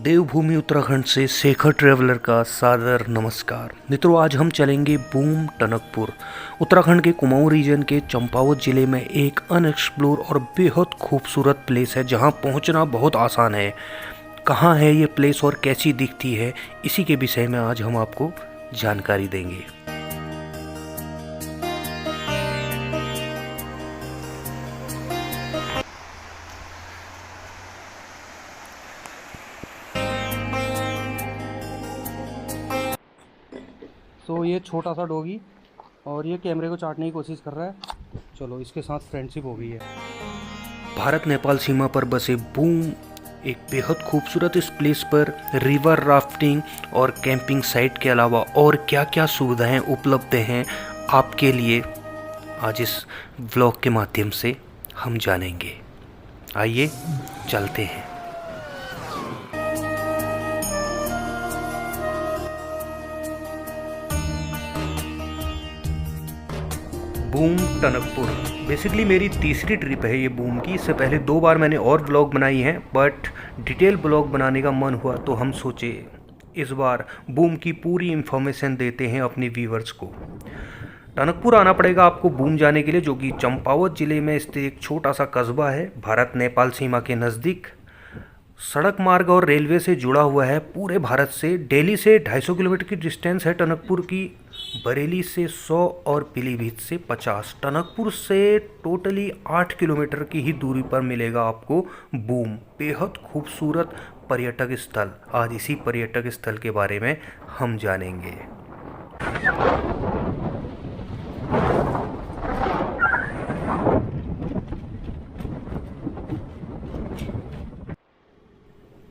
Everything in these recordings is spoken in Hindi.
देवभूमि उत्तराखंड से शेखर ट्रैवलर का सादर नमस्कार। मित्रों, आज हम चलेंगे बूम टनकपुर। उत्तराखंड के कुमाऊं रीजन के चंपावत जिले में एक अनएक्सप्लोर और बेहद खूबसूरत प्लेस है जहां पहुंचना बहुत आसान है। कहां है ये प्लेस और कैसी दिखती है, इसी के विषय में आज हम आपको जानकारी देंगे। तो ये छोटा सा डॉगी और ये कैमरे को चाटने की कोशिश कर रहा है। चलो, इसके साथ फ्रेंडशिप हो गई है। भारत नेपाल सीमा पर बसे बूम एक बेहद खूबसूरत इस प्लेस पर रिवर राफ्टिंग और कैंपिंग साइट के अलावा और क्या क्या सुविधाएं उपलब्ध हैं आपके लिए आज इस व्लॉग के माध्यम से हम जानेंगे। आइए चलते हैं। बूम टनकपुर बेसिकली मेरी तीसरी ट्रिप है ये बूम की। इससे पहले 2 बार मैंने और ब्लॉग बनाई हैं, बट डिटेल ब्लॉग बनाने का मन हुआ तो हम सोचे इस बार बूम की पूरी इन्फॉर्मेशन देते हैं अपने व्यूवर्स को। टनकपुर आना पड़ेगा आपको बूम जाने के लिए, जो कि चंपावत ज़िले में स्थित एक छोटा सा कस्बा है, भारत नेपाल सीमा के नज़दीक। सड़क मार्ग और रेलवे से जुड़ा हुआ है पूरे भारत से। दिल्ली से 250 किलोमीटर की डिस्टेंस है टनकपुर की, बरेली से 100 और पीलीभीत से 50। टनकपुर से टोटली 8 किलोमीटर की ही दूरी पर मिलेगा आपको बूम, बेहद खूबसूरत पर्यटक स्थल। आज इसी पर्यटक स्थल के बारे में हम जानेंगे।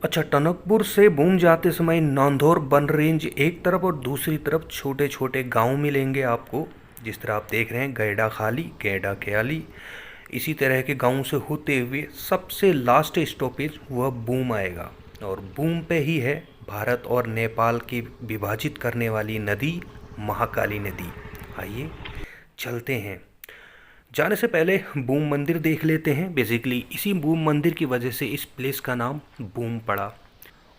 अच्छा, टनकपुर से बूम जाते समय नांदौर वन रेंज एक तरफ और दूसरी तरफ छोटे छोटे गांव मिलेंगे आपको। जिस तरह आप देख रहे हैं गैडा खाली, गैडा ख्याली, इसी तरह के गांव से होते हुए सबसे लास्ट स्टॉपेज वह बूम आएगा। और बूम पे ही है भारत और नेपाल की विभाजित करने वाली नदी महाकाली नदी। आइए चलते हैं। जाने से पहले बूम मंदिर देख लेते हैं। बेसिकली इसी बूम मंदिर की वजह से इस प्लेस का नाम बूम पड़ा।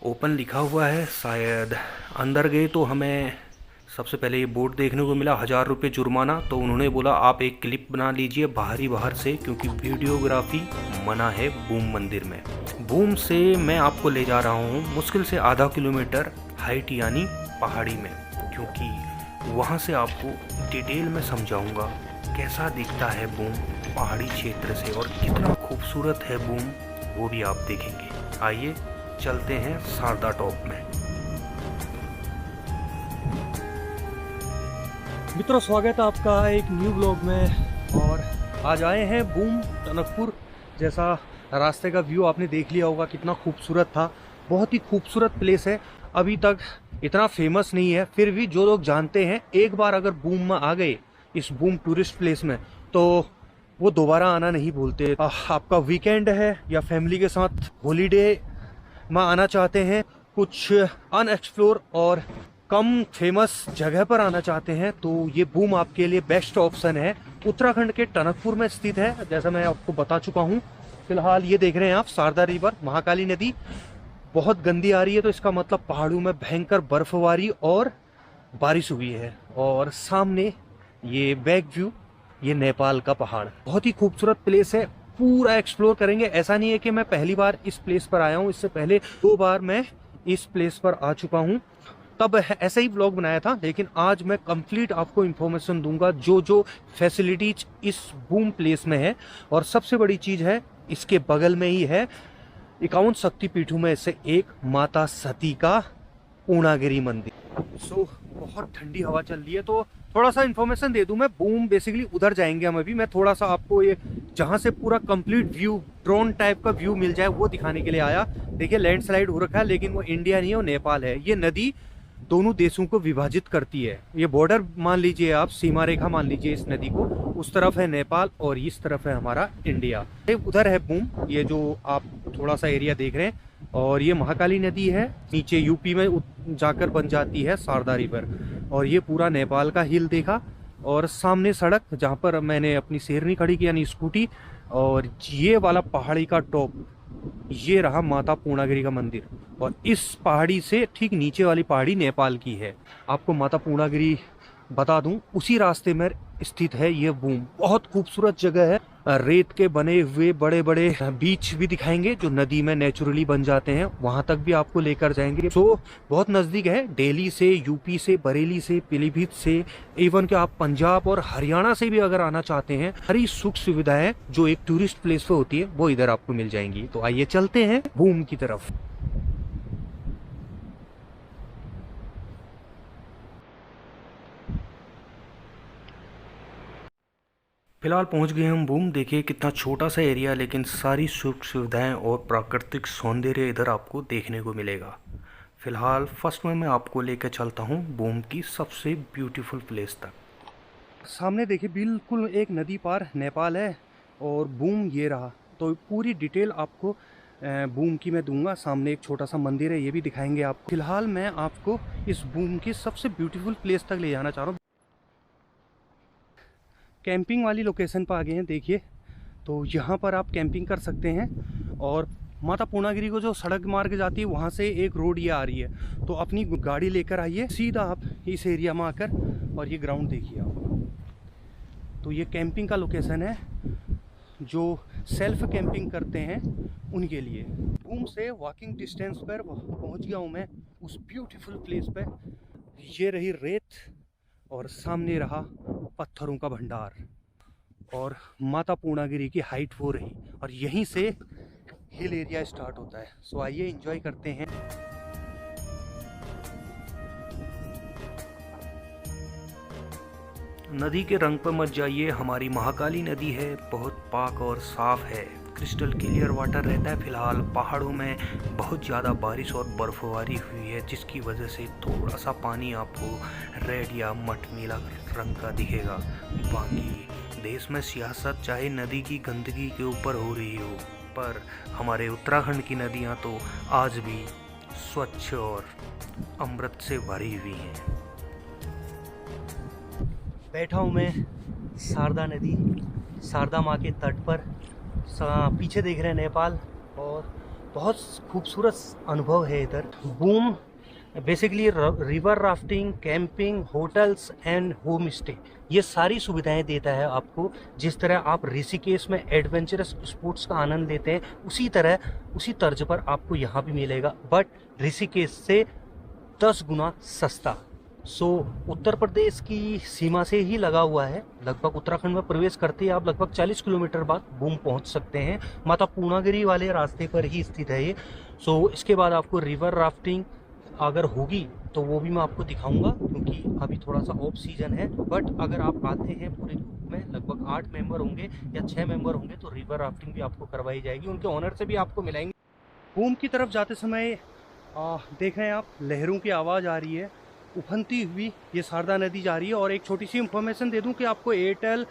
ओपन लिखा हुआ है, शायद अंदर गए तो हमें सबसे पहले ये बोर्ड देखने को मिला, 1000 रुपये जुर्माना। तो उन्होंने बोला आप एक क्लिप बना लीजिए बाहर से, क्योंकि वीडियोग्राफी मना है बूम मंदिर में। बूम से मैं आपको ले जा रहा हूँ मुश्किल से आधा किलोमीटर हाइट यानी पहाड़ी में, क्योंकि वहाँ से आपको डिटेल में समझाऊँगा कैसा दिखता है बूम पहाड़ी क्षेत्र से और कितना खूबसूरत है बूम, वो भी आप देखेंगे। आइए चलते हैं शारदा टॉप में। मित्रों, स्वागत है आपका एक न्यू ब्लॉग में। और आज आए हैं बूम टनकपुर। जैसा रास्ते का व्यू आपने देख लिया होगा, कितना खूबसूरत था। बहुत ही खूबसूरत प्लेस है। अभी तक इतना फेमस नहीं है, फिर भी जो लोग जानते हैं एक बार अगर बूम में आ गए, इस बूम टूरिस्ट प्लेस में, तो वो दोबारा आना नहीं भूलते। आपका वीकेंड है या फैमिली के साथ हॉलीडे में आना चाहते हैं, कुछ अनएक्सप्लोर और कम फेमस जगह पर आना चाहते हैं, तो ये बूम आपके लिए बेस्ट ऑप्शन है। उत्तराखंड के टनकपुर में स्थित है, जैसा मैं आपको बता चुका हूँ। फिलहाल ये देख रहे हैं आप शारदा रिवर, महाकाली नदी बहुत गंदी आ रही है, तो इसका मतलब पहाड़ों में भयंकर बर्फबारी और बारिश हुई है। और सामने ये बैक व्यू, ये नेपाल का पहाड़। बहुत ही खूबसूरत प्लेस है, पूरा एक्सप्लोर करेंगे। ऐसा नहीं है कि मैं पहली बार इस प्लेस पर आया हूँ, इससे पहले 2 बार मैं इस प्लेस पर आ चुका हूँ, तब ऐसा ही ब्लॉग बनाया था। लेकिन आज मैं कंप्लीट आपको इन्फॉर्मेशन दूंगा जो जो फैसिलिटीज इस बूम प्लेस में है। और सबसे बड़ी चीज़ है, इसके बगल में ही है 51 शक्तिपीठों में से एक माता सती का पूर्णागिरी मंदिर। बहुत ठंडी हवा चल रही है, तो थोड़ा सा इन्फॉर्मेशन दे दूं मैं। बूम बेसिकली उधर जाएंगे हम अभी। मैं थोड़ा सा आपको ये जहां से पूरा कंप्लीट व्यू, ड्रोन टाइप का व्यू मिल जाए, वो दिखाने के लिए आया। देखिए लैंडस्लाइड हो रखा है, लेकिन वो इंडिया नहीं है, वो नेपाल है। ये नदी दोनों देशों को विभाजित करती है। ये बॉर्डर मान लीजिए आप, सीमा रेखा मान लीजिए इस नदी को। उस तरफ है नेपाल और इस तरफ है हमारा इंडिया। उधर है बूम, ये जो आप थोड़ा सा एरिया देख रहे हैं। और ये महाकाली नदी है, नीचे यूपी में जाकर बन जाती है शारदा रिवर। और ये पूरा नेपाल का हिल देखा। और सामने सड़क जहाँ पर मैंने अपनी शेरनी खड़ी की यानी स्कूटी, और ये वाला पहाड़ी का टॉप ये रहा माता पूर्णागिरी का मंदिर, और इस पहाड़ी से ठीक नीचे वाली पहाड़ी नेपाल की है। आपको माता पूर्णागिरी बता दूं, उसी रास्ते में स्थित है ये बूम। बहुत खूबसूरत जगह है। रेत के बने हुए बड़े बड़े बीच भी दिखाएंगे जो नदी में नेचुरली बन जाते हैं, वहां तक भी आपको लेकर जाएंगे। तो बहुत नजदीक है, दिल्ली से, यूपी से, बरेली से, पीलीभीत से, इवन कि आप पंजाब और हरियाणा से भी अगर आना चाहते हैं, सारी सुख सुविधाएं जो एक टूरिस्ट प्लेस पे होती है वो इधर आपको मिल जाएंगी। तो आइए चलते हैं बूम की तरफ। फिलहाल पहुंच गए हम बूम। देखिए कितना छोटा सा एरिया, लेकिन सारी सुख सुविधाएं और प्राकृतिक सौंदर्य इधर आपको देखने को मिलेगा। फिलहाल फर्स्ट में मैं आपको लेकर चलता हूं बूम की सबसे ब्यूटीफुल प्लेस तक। सामने देखिए बिल्कुल एक नदी पार नेपाल है, और बूम ये रहा। तो पूरी डिटेल आपको बूम की मैं दूंगा। सामने एक छोटा सा मंदिर है, ये भी दिखाएंगे आपको। फिलहाल मैं आपको इस बूम की सबसे ब्यूटीफुल प्लेस तक ले जाना चाह रहा हूँ। कैंपिंग वाली लोकेशन पर आ गए हैं। देखिए, तो यहाँ पर आप कैंपिंग कर सकते हैं, और माता पूर्णागिरी को जो सड़क मार्ग जाती है वहाँ से एक रोड ये आ रही है। तो अपनी गाड़ी लेकर आइए सीधा आप इस एरिया में आकर, और ये ग्राउंड देखिए आप। तो ये कैंपिंग का लोकेशन है, जो सेल्फ कैंपिंग करते हैं उनके लिए। बूम से वॉकिंग डिस्टेंस पर पहुंच गया हूं मैं उस ब्यूटीफुल प्लेस पे। ये रही रेत, और सामने रहा पत्थरों का भंडार, और माता पूर्णागिरी की हाइट वो रही, और यहीं से हिल एरिया स्टार्ट होता है। सो आइए एंजॉय करते हैं। नदी के रंग पर मत जाइए, हमारी महाकाली नदी है, बहुत पाक और साफ है, क्रिस्टल क्लियर वाटर रहता है। फिलहाल पहाड़ों में बहुत ज़्यादा बारिश और बर्फबारी हुई है, जिसकी वजह से थोड़ा सा पानी आपको रेड या मटमैला रंग का दिखेगा। बाकी देश में सियासत चाहे नदी की गंदगी के ऊपर हो रही हो, पर हमारे उत्तराखंड की नदियाँ तो आज भी स्वच्छ और अमृत से भरी हुई हैं। बैठा हूँ मैं शारदा नदी, शारदा माँ के तट पर। पीछे देख रहे हैं नेपाल, और बहुत खूबसूरत अनुभव है इधर। Boom basically river rafting, camping, hotels and home stay, ये सारी सुविधाएं देता है आपको। जिस तरह आप ऋषिकेश में एडवेंचरस स्पोर्ट्स का आनंद लेते हैं, उसी तरह उसी तर्ज पर आपको यहाँ भी मिलेगा, बट ऋषिकेश से 10 गुना सस्ता। सो उत्तर प्रदेश की सीमा से ही लगा हुआ है। लगभग उत्तराखंड में प्रवेश करते ही आप लगभग 40 किलोमीटर बाद बूम पहुंच सकते हैं। माता पूर्णागिरी वाले रास्ते पर ही स्थित है ये। सो इसके बाद आपको रिवर राफ्टिंग अगर होगी तो वो भी मैं आपको दिखाऊंगा, क्योंकि अभी थोड़ा सा ऑफ सीजन है। बट अगर आप आते हैं पूरे ग्रुप में, लगभग 8 मेंबर होंगे या 6 मेंबर होंगे, तो रिवर राफ्टिंग भी आपको करवाई जाएगी, उनके ऑनर से भी आपको मिलाएंगे। बूम की तरफ जाते समय देख रहे हैं आप, लहरों की आवाज़ आ रही है, उफनती हुई ये शारदा नदी जा रही है। और एक छोटी सी इंफॉर्मेशन दे दूं कि आपको एयरटेल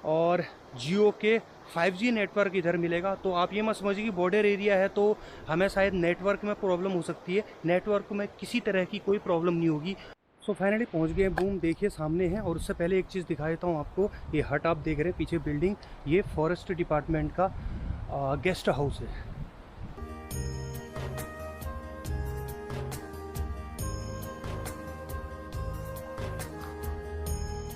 और जियो के 5G नेटवर्क इधर मिलेगा। तो आप ये मत समझिए कि बॉर्डर एरिया है तो हमें शायद नेटवर्क में प्रॉब्लम हो सकती है। नेटवर्क में किसी तरह की कोई प्रॉब्लम नहीं होगी। सो फाइनली पहुंच गए बूम। देखिए सामने है, और उससे पहले एक चीज़ दिखा देता हूँ आपको। ये हट आप देख रहे हैं पीछे बिल्डिंग, ये फॉरेस्ट डिपार्टमेंट का गेस्ट हाउस है।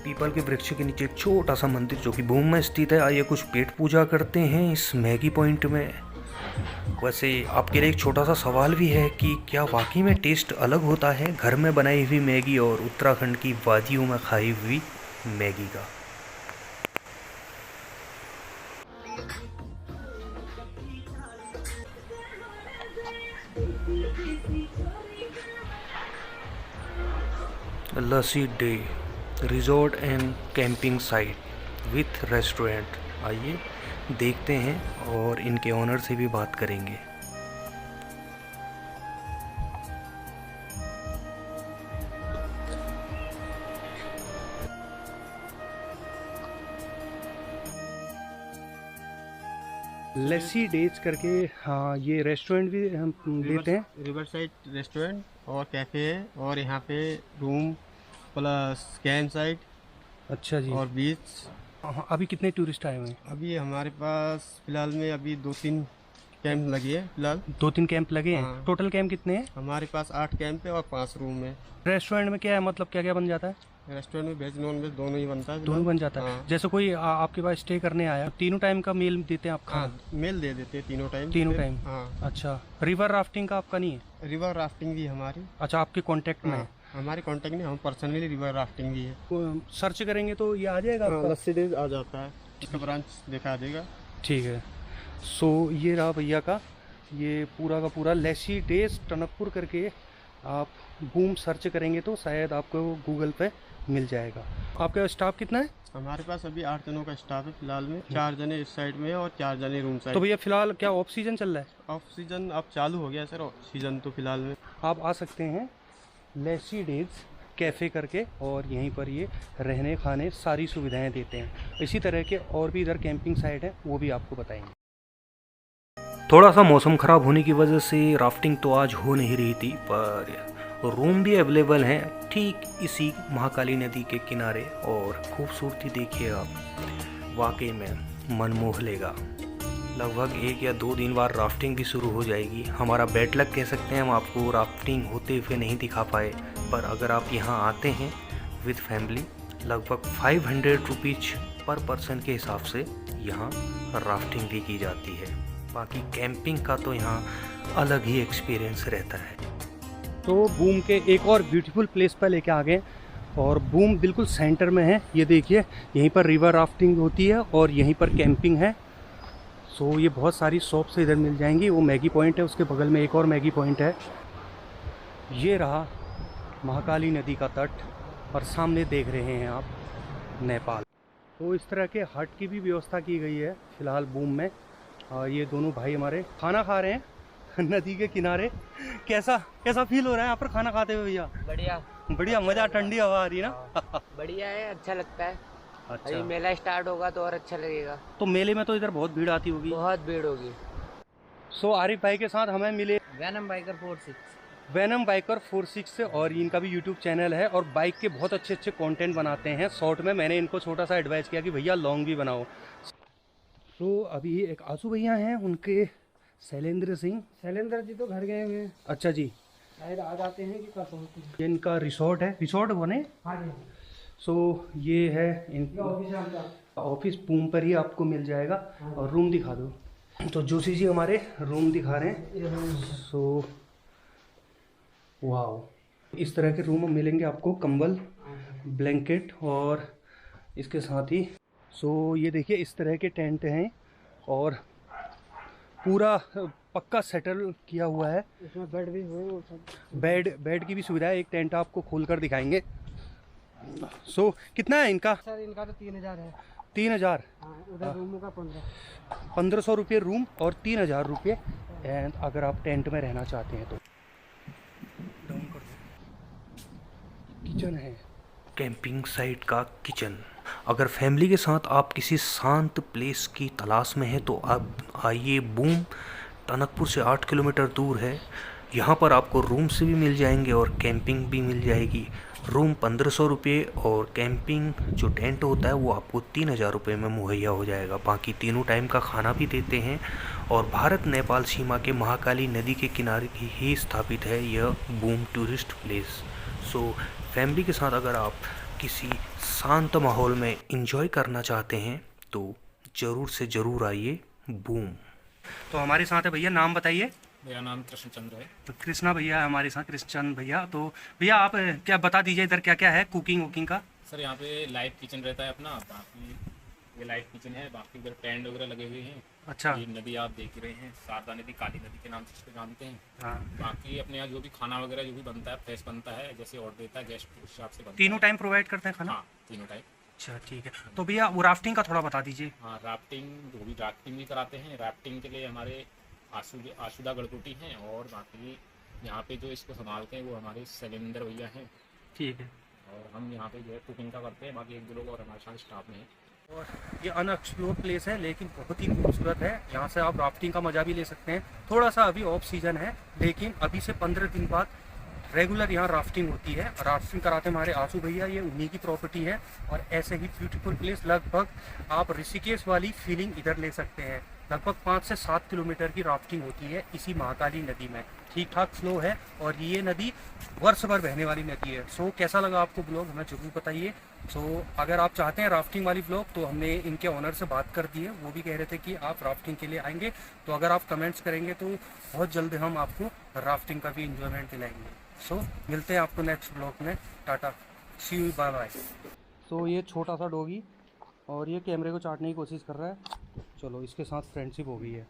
पीपल के वृक्ष के नीचे एक छोटा सा मंदिर जो कि बूम में स्थित है। आइए कुछ पेट पूजा करते हैं इस मैगी पॉइंट में। वैसे आपके लिए एक छोटा सा सवाल भी है कि क्या वाकई में टेस्ट अलग होता है घर में बनाई हुई मैगी और उत्तराखंड की वादियों में खाई हुई मैगी का। Lassi day resort and camping site with restaurant. आइए देखते हैं और इनके ओनर से भी बात करेंगे। लस्सी डेज करके, हाँ, ये रेस्टोरेंट भी हम देते हैं। रिवर साइड रेस्टोरेंट और कैफ़े है, और यहाँ पे रूम प्लस कैंप साइट। अच्छा जी। और बीच। हाँ, अभी कितने टूरिस्ट आए हुए हैं? अभी हमारे पास फ़िलहाल में अभी 2-3 कैंप लगी है फिलहाल। 2-3 कैंप लगे हैं। हाँ। टोटल कैंप कितने हैं? हमारे पास 8 कैंप है और 5 रूम है। रेस्टोरेंट में क्या है, मतलब क्या क्या बन जाता है? रेस्टोरेंट में वेज नॉन वेज दोनों ही बनता है फिलहाल। दोनों बन जाता है। हाँ। जैसे कोई आपके पास स्टे करने आया, तीनों टाइम का मील देते हैं आप खाना? हाँ, मेल दे देते हैं तीनों टाइम। तीनों टाइम? हाँ। अच्छा, रिवर राफ्टिंग का आपका नहीं है? रिवर राफ्टिंग भी है हमारी। अच्छा, आपके कांटेक्ट में है? हाँ, हमारे कांटेक्ट में हम पर्सनली रिवर राफ्टिंग भी है। सर्च करेंगे तो ये आ जाएगा आपका? लस्सी डेज आ जाता है, इसका ब्रांच दिखा देगा। ठीक है। सो ये रहा भैया का, ये पूरा का पूरा लस्सी डेज टनकपुर करके आप बूम सर्च करेंगे तो शायद आपको गूगल पे मिल जाएगा। आपका स्टाफ कितना है? हमारे पास अभी 8 जनों का स्टाफ है फिलहाल में। 4 जने इस साइड में है और 4 जने रूम साइड। तो भैया फिलहाल क्या ऑफ सीजन चल रहा है? ऑफ सीजन अब चालू हो गया सर, सीजन तो फिलहाल में। आप आ सकते हैं लस्सी डेज कैफ़े करके, और यहीं पर ये रहने खाने सारी सुविधाएं देते हैं। इसी तरह के और भी इधर कैंपिंग साइट है, वो भी आपको बताएंगे। थोड़ा सा मौसम ख़राब होने की वजह से राफ्टिंग तो आज हो नहीं रही थी, पर रूम भी अवेलेबल हैं ठीक इसी महाकाली नदी के किनारे। और खूबसूरती देखिए आप, वाकई में मन मोह लेगा। लगभग 1 या 2 दिन बाद राफ्टिंग भी शुरू हो जाएगी। हमारा बैड लक कह सकते हैं, हम आपको राफ्टिंग होते हुए नहीं दिखा पाए, पर अगर आप यहाँ आते हैं विद फैमिली, लगभग 500 रुपीज़ पर पर्सन के हिसाब से यहाँ राफ्टिंग भी की जाती है। बाकी कैंपिंग का तो यहाँ अलग ही एक्सपीरियंस रहता है। तो बूम के एक और ब्यूटीफुल प्लेस पर लेके आ गए, और बूम बिल्कुल सेंटर में है। ये देखिए, यहीं पर रिवर राफ्टिंग होती है और यहीं पर कैंपिंग है। सो ये बहुत सारी शॉप्स इधर मिल जाएंगी। वो मैगी पॉइंट है, उसके बगल में एक और मैगी पॉइंट है। ये रहा महाकाली नदी का तट, और सामने देख रहे हैं आप नेपाल। तो इस तरह के हट की भी व्यवस्था की गई है फ़िलहाल बूम में। और ये दोनों भाई हमारे खाना खा रहे हैं नदी के किनारे। कैसा फील हो रहा है यहाँ पर खाना खाते हुए भैया? बढ़िया बढ़िया, मज़ा, ठंडी हवा आ रही है ना? बढ़िया है, अच्छा लगता है। अच्छा, अभी मेला स्टार्ट होगा तो और अच्छा लगेगा। तो मेले में तो इधर बहुत भीड़ आती होगी। बहुत भीड़ होगी। सो आरिफ भाई के साथ हमें मिले वैनम बाइकर 46। वैनम बाइकर 46 से, और इनका भी यूट्यूब चैनल है और बाइक के बहुत अच्छे अच्छे कंटेंट बनाते हैं। शॉर्ट में मैंने इनको छोटा सा एडवाइस किया कि भैया लॉन्ग भी बनाओ। तो अभी एक आंसू भैया हैं, उनके शैलेंद्र जी तो घर गए हुए हैं। अच्छा जी, शायद आ जाते हैं कि कब पहुँचते हैं। ये इनका रिसोर्ट है, रिसोर्ट बने। हाँ जी। सो ये है इनका ऑफिस, बूम पर ही आपको मिल जाएगा। और रूम दिखा दो। तो जोशी जी हमारे रूम दिखा रहे हैं। सो वाह, इस तरह के रूम मिलेंगे आपको, कंबल, ब्लैंकेट और इसके साथ ही। सो ये देखिए, इस तरह के टेंट हैं और पूरा पक्का सेटल किया हुआ है। इसमें बेड भी हुए वो सब। बेड की भी सुविधा है। एक टेंट आपको खोल कर दिखाएंगे। सो कितना है इनका? सर इनका तो 3000 है। 3000? हाँ, उधर रूमों का 1500 रुपये रूम और 3000 रुपये एंड अगर आप टेंट में रहना चाहते हैं तो। डाउन कर दो। किचन है, कैंपिंग साइट का किचन। अगर फैमिली के साथ आप किसी शांत प्लेस की तलाश में हैं तो आप आइए। बूम टनकपुर से 8 किलोमीटर दूर है। यहाँ पर आपको रूम से भी मिल जाएंगे और कैंपिंग भी मिल जाएगी। रूम 1500 रुपये और कैंपिंग जो टेंट होता है वो आपको 3000 रुपये में मुहैया हो जाएगा। बाकी तीनों टाइम का खाना भी देते हैं। और भारत नेपाल सीमा के महाकाली नदी के किनारे ही स्थापित है यह boom tourist place. So family के साथ अगर आप किसी शांत माहौल में एंजॉय करना चाहते हैं तो ज़रूर से ज़रूर आइए बूम। तो हमारे साथ है भैया, नाम बताइए। मेरा नाम कृष्ण चंद्र है। तो कृष्णा भैया है हमारे साथ, कृष्ण भैया। तो भैया आप क्या बता दीजिए इधर क्या क्या है कुकिंग वुकिंग का? सर यहाँ पे लाइव किचन रहता है अपना, बाकी ये लाइव किचन है, बाकी उधर टेंट वगैरह लगे हुए हैं। अच्छा। ये नदी आप देख रहे हैं, शारदा नदी, काली नदी के नाम से इसको जानते हैं। हाँ। बाकी अपने यहाँ जो भी खाना वगैरह जो भी बनता है फ्रेश बनता है, जैसे ऑर्डर देता है गेस्ट उस हिसाब से बनता तीनों है। टाइम प्रोवाइड करते हैं खाना? हाँ, तीनों टाइम। अच्छा ठीक है। तो भैया वो राफ्टिंग का थोड़ा बता दीजिए। हाँ, राफ्टिंग जो भी राफ्टिंग भी कराते हैं। राफ्टिंग के लिए हमारे आशुदा गढ़कोटी हैं, और बाकी यहाँ पे जो इसको संभालते हैं वो हमारे शैलेंद्र भैया हैं। ठीक है। और हम यहाँ पे जो है कुकिंग का करते हैं, बाकी 1-2 लोग और हमारे साथ स्टाफ में हैं। और ये अनएक्सप्लोर्ड प्लेस है लेकिन बहुत ही खूबसूरत है। यहाँ से आप राफ्टिंग का मज़ा भी ले सकते हैं। थोड़ा सा अभी ऑफ सीज़न है, लेकिन अभी से 15 दिन बाद रेगुलर यहाँ राफ्टिंग होती है। राफ्टिंग कराते हमारे आंसू भैया, ये उन्हीं की प्रॉपर्टी है। और ऐसे ही ब्यूटीफुल प्लेस लगभग आप ऋषिकेश वाली फीलिंग इधर ले सकते हैं। लगभग 5 से 7 किलोमीटर की राफ्टिंग होती है इसी महाकाली नदी में। ठीक ठाक फ्लो है और ये नदी वर्ष भर बहने वाली नदी है। सो कैसा लगा आपको ब्लॉग हमें जरूर बताइए। सो अगर आप चाहते हैं राफ्टिंग वाली ब्लॉग तो हमने इनके ओनर से बात कर दी है, वो भी कह रहे थे कि आप राफ्टिंग के लिए आएंगे। तो अगर आप कमेंट्स करेंगे तो बहुत जल्द हम आपको राफ्टिंग का भी इंजॉयमेंट दिलाएंगे। सो मिलते हैं आपको नेक्स्ट ब्लॉग में। टाटा, सी यू, बाय बाय। सो ये छोटा सा डॉगी और ये कैमरे को चाटने की कोशिश कर रहा है। चलो इसके साथ फ्रेंडशिप हो गई है।